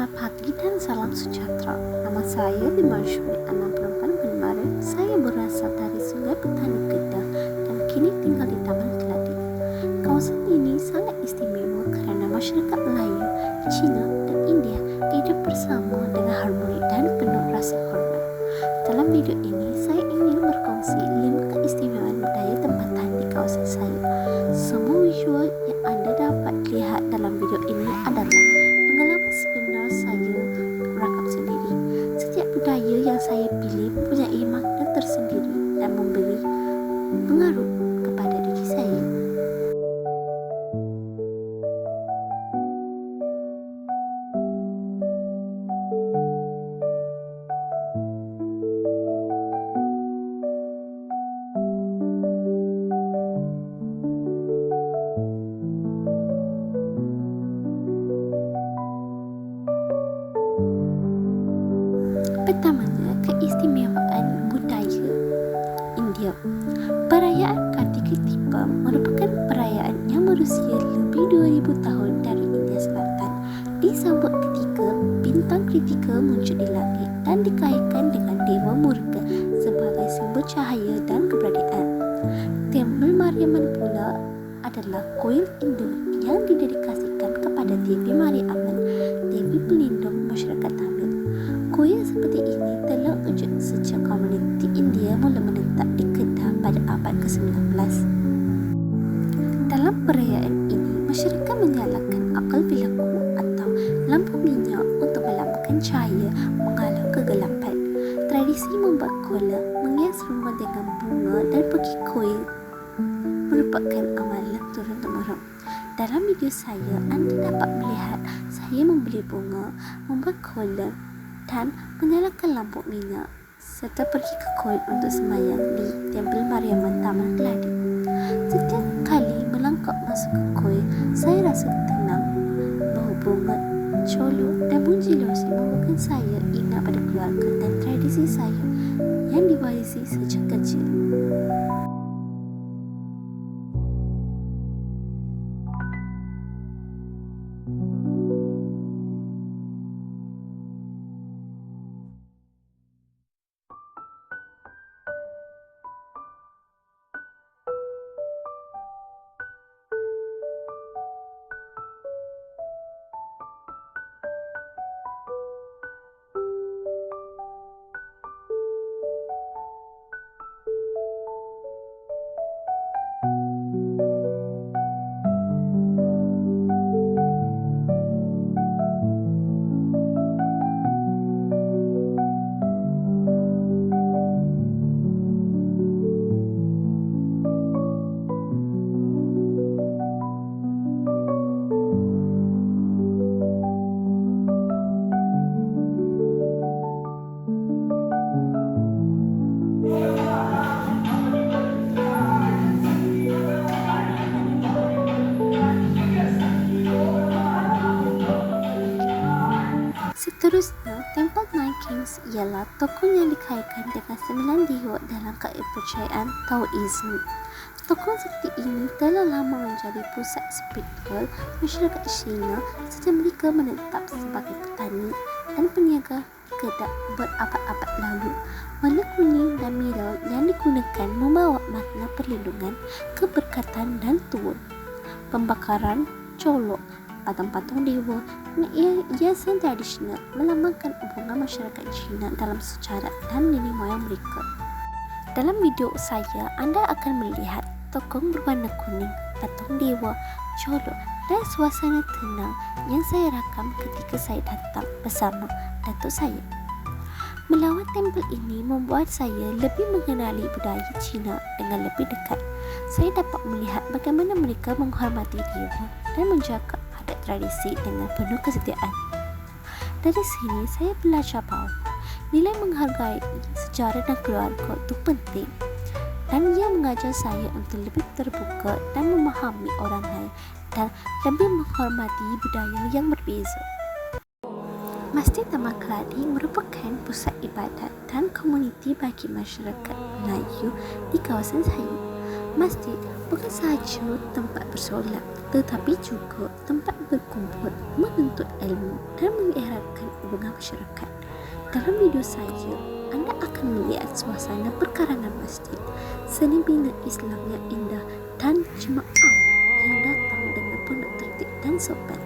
Selamat pagi dan salam sejahtera. Nama saya Dimasyuri 68 Maret. Saya berasal dari Sungai Petani Kedah dan kini tinggal di Taman Keladi. Kawasan ini sangat istimewa kerana masyarakat Melayu, Cina dan India hidup bersama dengan harmoni dan penuh rasa hormat. Dalam video ini, saya ingin berkongsi 5 keistimewaan budaya tempatan di kawasan saya. Semua visual yang anda dapat lihat dalam video ini adalah pengalaman sebenar saya rakam sendiri. Setiap budaya yang saya pilih mempunyai makna tersendiri dan memberi pengaruh kepada diri saya. Pertamanya, keistimewaan budaya India. Perayaan Kartika Dipam merupakan perayaan yang berusia lebih 2000 tahun dari India Selatan. Disambut ketika bintang Kritika muncul di langit dan dikaitkan dengan Dewa Murga sebagai simbol cahaya dan keberadaan. Tempel Mariamman pula adalah kuil Hindu yang didedikasikan kepada Dewi Mariamman, Dewi pelindung masyarakat Tamil. Kuil seperti ini telah wujud sejak komuniti India mula menetap di Kedah pada abad ke-19. Dalam perayaan ini, masyarakat menyalakan akal bilaku atau lampu minyak untuk melambangkan cahaya menghalau kegelapan. Tradisi membuat kola, menghias rumah dengan bunga dan pergi kuil merupakan amalan turun-temurun. Dalam video saya, anda dapat melihat saya membeli bunga, membuat kola dan menyalakan lampu minyak serta pergi ke kuil untuk sembahyang di Tempel Mariamman Taman Keladi. Setiap kali melangkah masuk ke kuil, saya rasa tenang. Bau bunga, colok dan bunyi losi membuatkan saya ingat pada keluarga dan tradisi saya yang diwarisi sejak kecil. Seterusnya, Temple Nine Kings ialah tokoh yang dikaitkan dengan 9 dewa dalam kepercayaan Taoism. Tokoh seperti ini telah lama menjadi pusat spiritual masyarakat Cina sejak mereka menetap sebagai petani dan peniaga Kedah berabad-abad lalu. Warna kuning dan merah yang digunakan membawa makna perlindungan, keberkatan dan tuan. Pembakaran, colok, patung-patung dewa dan hiasan tradisional melambangkan hubungan masyarakat Cina dalam sejarah dan nenek moyang mereka. Dalam video saya, anda akan melihat tokoh berwarna kuning, patung dewa, colok dan suasana tenang yang saya rakam ketika saya datang bersama datuk saya. Melawat tempel ini membuat saya lebih mengenali budaya Cina dengan lebih dekat. Saya dapat melihat bagaimana mereka menghormati dewa dan menjaga adat tradisi dengan penuh kesetiaan. Dari sini saya belajar bahawa nilai menghargai sejarah dan keluarga itu penting, dan ia mengajar saya untuk lebih terbuka dan memahami orang lain dan lebih menghormati budaya yang berbeza. Masjid Taman Keladi merupakan pusat ibadat dan komuniti bagi masyarakat Melayu di kawasan saya. Masjid bukan sahaja tempat bersolat, tetapi juga tempat berkumpul, menuntut ilmu dan mengeratkan hubungan masyarakat. Dalam video saya, anda akan melihat suasana perkarangan masjid, seni bina Islam yang indah dan jemaah yang datang dengan penuh tertib dan sopan.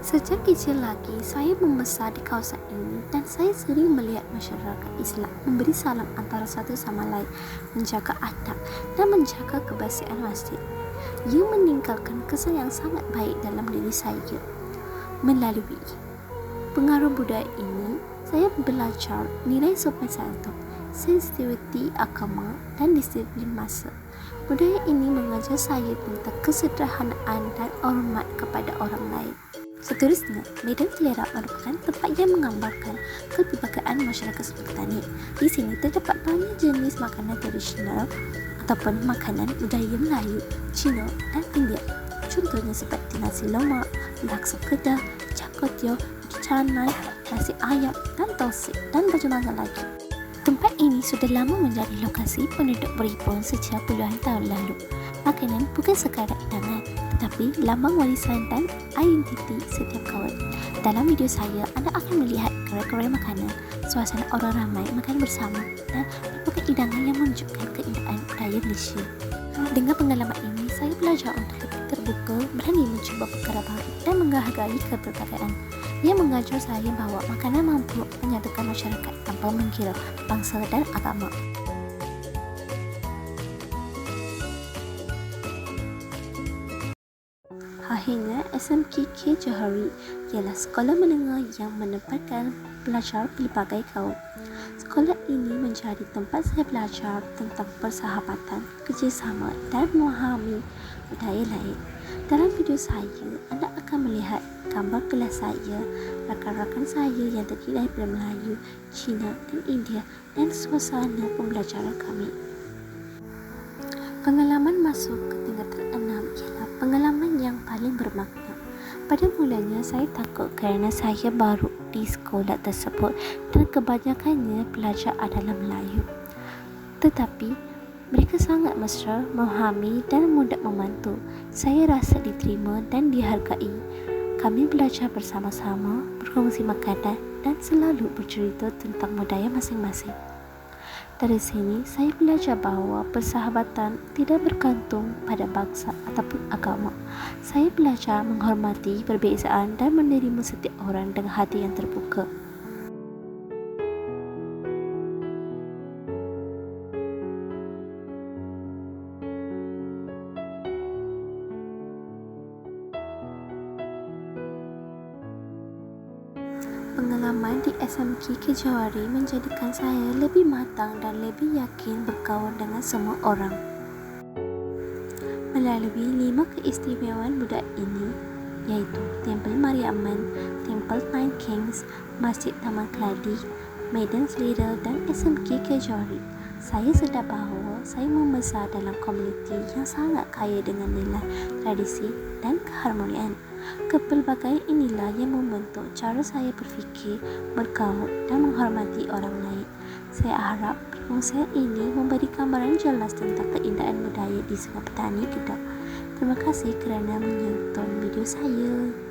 Sejak kecil lagi, saya membesar di kawasan ini dan saya sering melihat masyarakat Islam memberi salam antara satu sama lain, menjaga adab dan menjaga kebersihan masjid. Ia meninggalkan kesan yang sangat baik dalam diri saya. Melalui pengaruh budaya ini, saya belajar nilai sopan santun, sensitiviti agama dan disiplin masa. Budaya ini mengajar saya tentang kesederhanaan dan hormat kepada orang lain. Seterusnya, Medan Selera merupakan tempat yang menggambarkan keberbagaan masyarakat Sultanate. Di sini terdapat banyak jenis makanan tradisional ataupun makanan budaya Melayu, Cina dan India. Contohnya seperti nasi lemak, laksa kedah, cakotio, canai, nasi ayam dan tosik dan macam-macam lagi. Tempat ini sudah lama menjadi lokasi penduduk berhibur sejak puluhan tahun lalu. Makanan bukan sekadar hidangan, tetapi lambang warisan dan identiti setiap kawan. Dalam video saya, anda akan melihat gerai-gerai makanan, suasana orang ramai makan bersama dan berbagai hidangan yang menunjukkan keindahan budaya Malaysia. Dengan pengalaman ini, saya belajar untuk lebih terbuka, berani mencuba perkara baru dan menghargai keberbedaan. Ia mengajar saya bahawa makanan mampu menyatukan masyarakat tanpa mengira bangsa dan agama. Akhirnya, SMK Johari ialah sekolah menengah yang menempatkan pelajar pelbagai kaum. Sekolah ini menjadi tempat saya belajar tentang persahabatan, kerjasama dan memahami budaya lain. Dalam video saya, anda akan melihat gambar kelas saya, rakan-rakan saya yang terdiri dari Melayu, Cina dan India dan suasana pembelajaran kami. Pengalaman masuk ke tingkatan 6 ialah pengalaman yang paling bermakna. Pada mulanya saya takut kerana saya baru di sekolah tersebut dan kebanyakannya pelajar adalah Melayu. Tetapi mereka sangat mesra, memahami dan mudah membantu. Saya rasa diterima dan dihargai. Kami belajar bersama-sama, berkongsi makanan dan selalu bercerita tentang budaya masing-masing. Dari sini, saya belajar bahawa persahabatan tidak bergantung pada bangsa ataupun agama. Saya belajar menghormati perbezaan dan menerima setiap orang dengan hati yang terbuka. Pengalaman di SMK Johari menjadikan saya lebih matang dan lebih yakin berkawan dengan semua orang. Melalui 5 keistimewaan budaya ini, iaitu Tempel Mariamman, Tempel Nine Kings, Masjid Taman Keladi, Medan Selera dan SMK Johari, saya sedar bahawa saya membesar dalam komuniti yang sangat kaya dengan nilai, tradisi dan keharmonian. Kepelbagaian inilah yang membentuk cara saya berfikir, bergaul dan menghormati orang lain. Saya harap perkongsian ini memberi gambaran jelas tentang keindahan budaya di Sungai Petani Kedah. Terima kasih kerana menonton video saya.